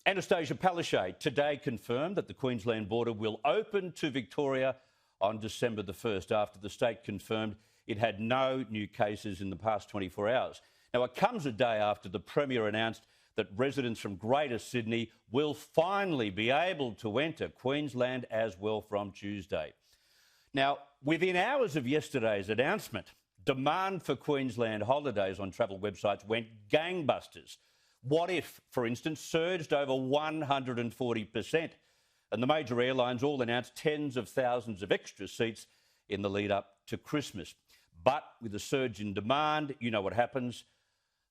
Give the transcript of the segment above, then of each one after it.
Annastacia Palaszczuk today confirmed that the Queensland border will open to Victoria on December the 1st after the state confirmed it had no new cases in the past 24 hours. Now, it comes a day after the Premier announced that residents from Greater Sydney will finally be able to enter Queensland as well from Tuesday. Now, within hours of yesterday's announcement, demand for Queensland holidays on travel websites went gangbusters. What If, for instance, surged over 140%. And the major airlines all announced tens of thousands of extra seats in the lead up to Christmas. But with a surge in demand, you know what happens.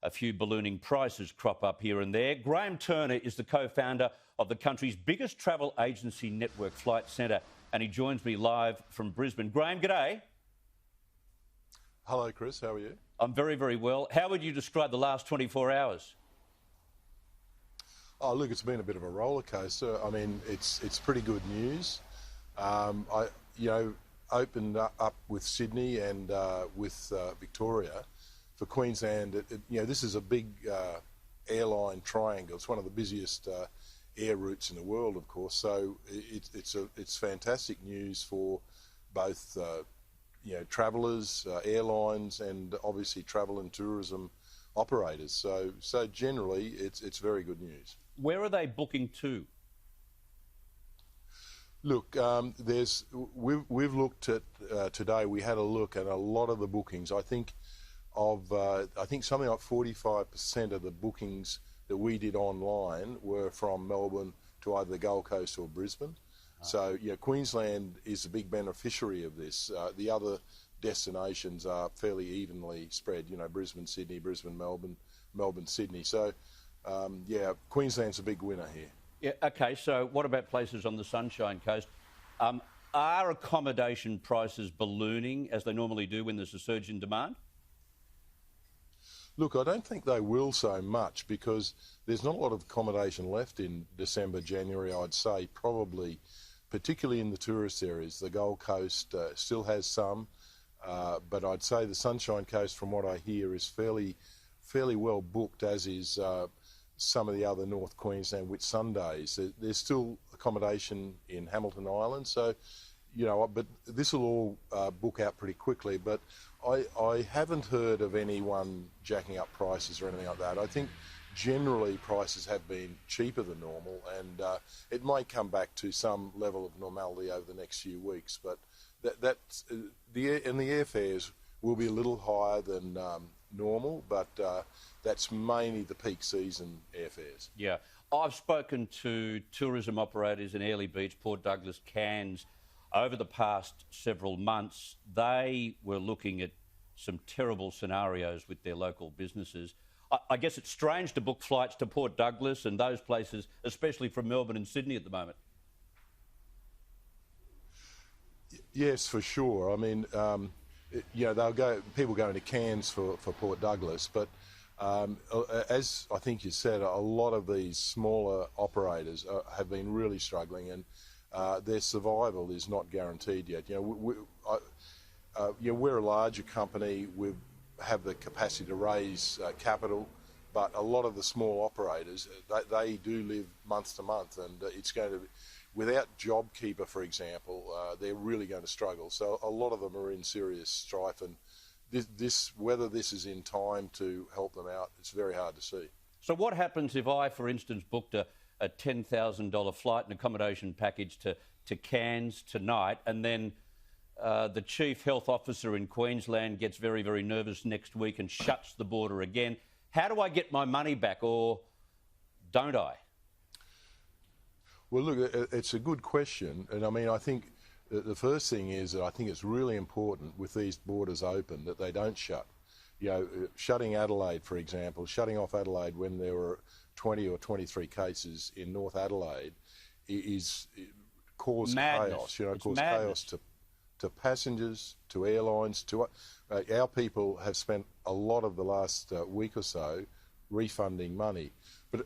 A few ballooning prices crop up here and there. Graham Turner is the co-founder of the country's biggest travel agency network, Flight Centre, and he joins me live from Brisbane. Graham, g'day. Hello, Chris. How are you? I'm very, very well. How would you describe the last 24 hours? Oh, look, it's been a bit of a roller coaster. I mean, it's pretty good news. I opened up with Sydney and with Victoria. For Queensland, this is a big airline triangle. It's one of the busiest air routes in the world, of course. So it's fantastic news for both travellers, airlines, and obviously travel and tourism operators. So generally, it's very good news. Where are they booking to? Look, we've looked at today. We had a look at a lot of the bookings. I think something like 45% of the bookings that we did online were from Melbourne to either the Gold Coast or Brisbane. So Queensland is a big beneficiary of this. The other destinations are fairly evenly spread. Brisbane, Sydney, Brisbane, Melbourne, Melbourne, Sydney. So Queensland's a big winner here. Yeah. Okay. So what about places on the Sunshine Coast? Are accommodation prices ballooning as they normally do when there's a surge in demand? Look, I don't think they will so much because there's not a lot of accommodation left in December, January, I'd say, probably, particularly in the tourist areas. The Gold Coast still has some, but I'd say the Sunshine Coast, from what I hear, is fairly well booked, as is some of the other North Queensland Whitsundays. There's still accommodation in Hamilton Island, so, but this will all book out pretty quickly. But I haven't heard of anyone jacking up prices or anything like that. I think generally prices have been cheaper than normal, and it might come back to some level of normality over the next few weeks. But the airfares will be a little higher than normal, but that's mainly the peak season airfares. Yeah. I've spoken to tourism operators in Airlie Beach, Port Douglas, Cairns over the past several months. They were looking at some terrible scenarios with their local businesses. I guess it's strange to book flights to Port Douglas and those places, especially from Melbourne and Sydney at the moment. Yes, for sure. I mean, people going to Cairns for Port Douglas, but as I think you said, a lot of these smaller operators have been really struggling, and their survival is not guaranteed yet. We're a larger company. We have the capacity to raise capital, but a lot of the small operators, they do live month to month, and it's going to be, without JobKeeper, for example, they're really going to struggle. So a lot of them are in serious strife, and whether this is in time to help them out, it's very hard to see. So what happens if I, for instance, booked a $10,000 flight and accommodation package to Cairns tonight, and then the Chief Health Officer in Queensland gets very, very nervous next week and shuts the border again? How do I get my money back, or don't I? Well, look, it's a good question. And I mean, I think the first thing is that I think it's really important with these borders open that they don't shut. Shutting Adelaide, for example, shutting off Adelaide when there were 20 or 23 cases in North Adelaide caused chaos. Caused chaos to passengers, to airlines, to our people have spent a lot of the last week or so refunding money.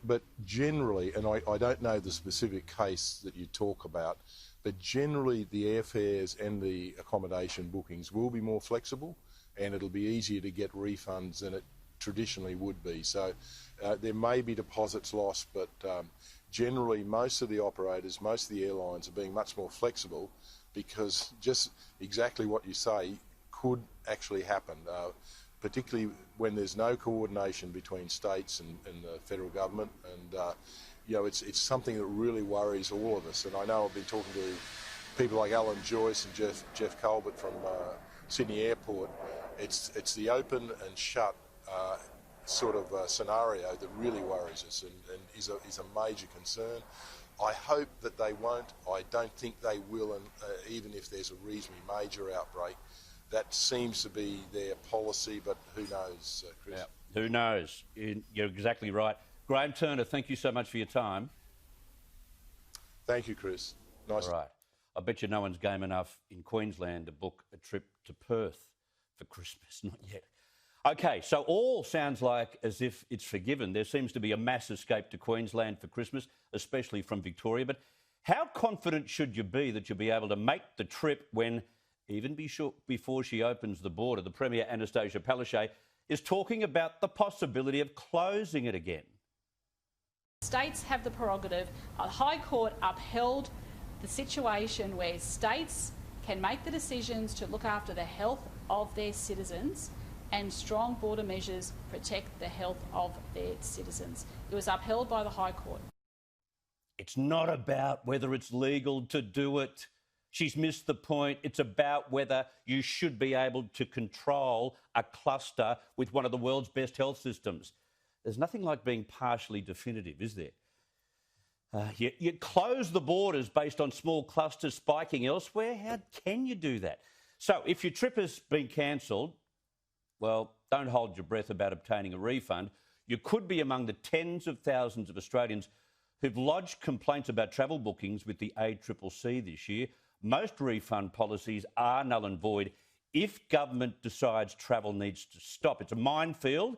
But generally, and I don't know the specific case that you talk about, but generally the airfares and the accommodation bookings will be more flexible, and it'll be easier to get refunds than it traditionally would be. So there may be deposits lost, but generally most of the operators, most of the airlines are being much more flexible because just exactly what you say could actually happen, particularly when there's no coordination between states and the federal government. And you know, it's something that really worries all of us. And I know I've been talking to people like Alan Joyce and Jeff Colbert from Sydney Airport. It's the open and shut sort of scenario that really worries us and is a major concern. I hope that they won't. I don't think they will, and even if there's a reasonably major outbreak, that seems to be their policy, but who knows, Chris? Yeah, who knows? You're exactly right. Graham Turner, thank you so much for your time. Thank you, Chris. Nice. All right. I bet you no one's game enough in Queensland to book a trip to Perth for Christmas. Not yet. OK, so all sounds like as if it's forgiven. There seems to be a mass escape to Queensland for Christmas, especially from Victoria. But how confident should you be that you'll be able to make the trip when, even before she opens the border, the Premier Annastacia Palaszczuk is talking about the possibility of closing it again? States have the prerogative. The High Court upheld the situation where states can make the decisions to look after the health of their citizens, and strong border measures protect the health of their citizens. It was upheld by the High Court. It's not about whether it's legal to do it. She's missed the point. It's about whether you should be able to control a cluster with one of the world's best health systems. There's nothing like being partially definitive, is there? You close the borders based on small clusters spiking elsewhere. How can you do that? So if your trip has been cancelled, well, don't hold your breath about obtaining a refund. You could be among the tens of thousands of Australians who've lodged complaints about travel bookings with the ACCC this year. Most refund policies are null and void if government decides travel needs to stop. It's a minefield